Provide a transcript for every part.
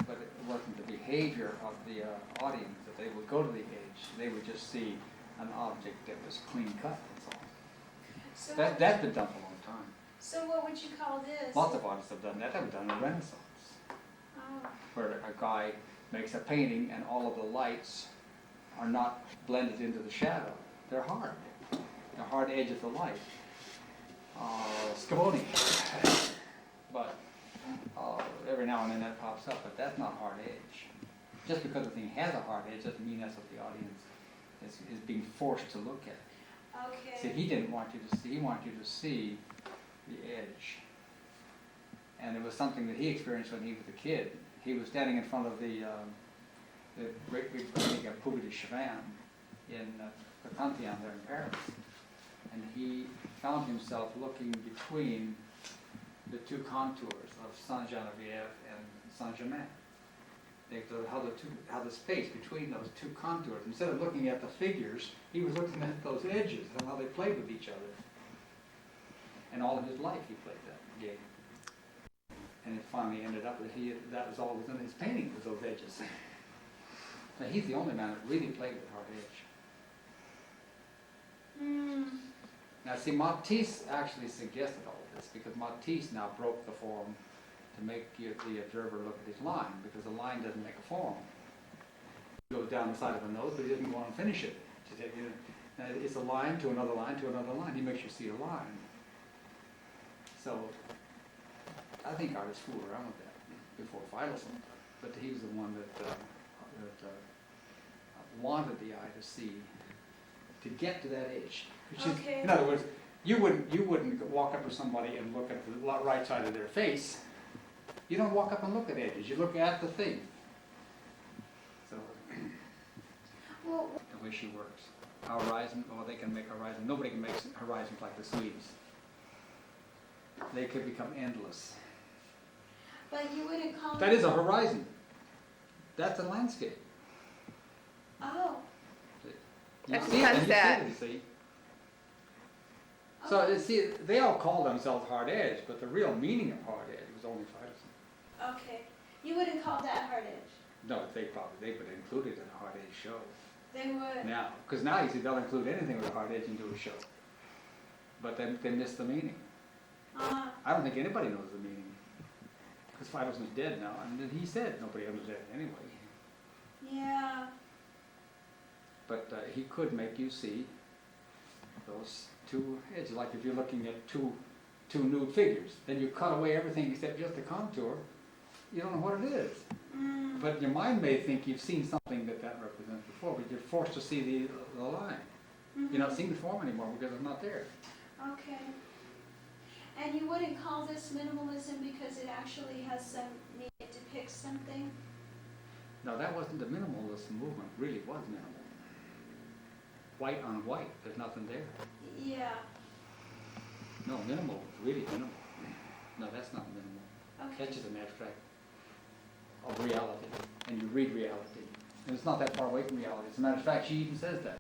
but it wasn't the behavior of the audience, that they would go to the edge. They would just see an object that was clean cut, that's all. So That's been done for a long time. So what would you call this? Lots of artists have done that. That was done in the Renaissance, Oh. where a guy makes a painting and all of the lights are not blended into the shadow. They're hard. The hard edge of the light. Scavoni. But every now and then that pops up, but that's not hard edge. Just because the thing has a hard edge doesn't mean that's what the audience is being forced to look at. Okay. See, he didn't want you to see, he wanted you to see the edge. And it was something that he experienced when he was a kid. He was standing in front of the great big painting of Puvis de Chavannes in the Pantheon there in Paris. And he found himself looking between the two contours of Saint-Geneviève and Saint-Germain. How the space between those two contours, instead of looking at the figures, he was looking at those edges and how they played with each other. And all of his life he played that game. And it finally ended up that that was all within his painting, was those edges. So he's the only man that really played with hard edge. Mm. Now see, Matisse actually suggested all of this, because Matisse now broke the form to make the observer look at his line, because the line doesn't make a form. It goes down the side of a nose, but he doesn't go on and finish it. It's a line to another line to another line. He makes you see a line. So I think artists fooled around with that before Feitelson, but he was the one that wanted the eye to see, to get to that edge. Which is, Okay. in other words, you wouldn't walk up to somebody and look at the right side of their face. You don't walk up and look at edges. You look at the thing. So Well, the way she works, horizon. Oh, they can make horizon. Nobody can make horizons like the Swedes. They could become endless. but you wouldn't call That it. is a horizon. That's a landscape. Oh. You That's see it, and you sunset. see it, you see. So you see, they all call themselves hard edge, but the real meaning of hard edge was only Feitelson. Okay. You wouldn't call that hard edge. No, they would include it in a hard edge show. They would. Now, because now you see they'll include anything with a hard edge into a show, but they miss the meaning. I don't think anybody knows the meaning, because Feitelson's dead now, and he said nobody understood it anyway. Yeah. But he could make you see those two edges, like if you're looking at two nude figures, then you cut away everything except just the contour. You don't know what it is. Mm. But your mind may think you've seen something that represents before, but you're forced to see the line. You're not seeing the form anymore because it's not there. Okay. And you wouldn't call this minimalism because it actually has some meaning, it depicts something? Now that wasn't the minimalist movement, really was minimal. White on white, there's nothing there. Yeah. No, minimal, really minimal. No, that's not minimal. Okay. That's just an abstract of reality, and you read reality. And it's not that far away from reality. As a matter of fact, she even says that.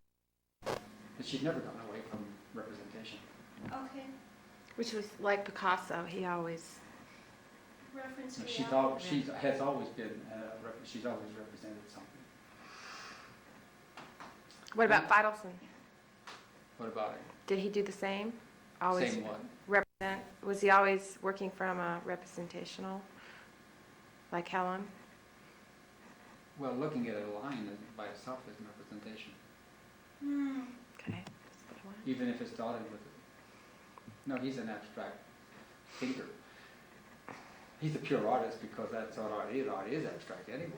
That she's never gone away from representation. Okay. Which was like Picasso, he always, Reference She reality. has always been, she's always represented something. what about Feitelson? What about it? Did he do the same? Always Same what? represent, was he always working from a representational, like Helen? Well, looking at a line by itself is an representation, Hmm. Okay. That's a good one. even if it's dotted with it. No, he's an abstract thinker. He's a pure artist because that's what art is. Art is abstract anyway.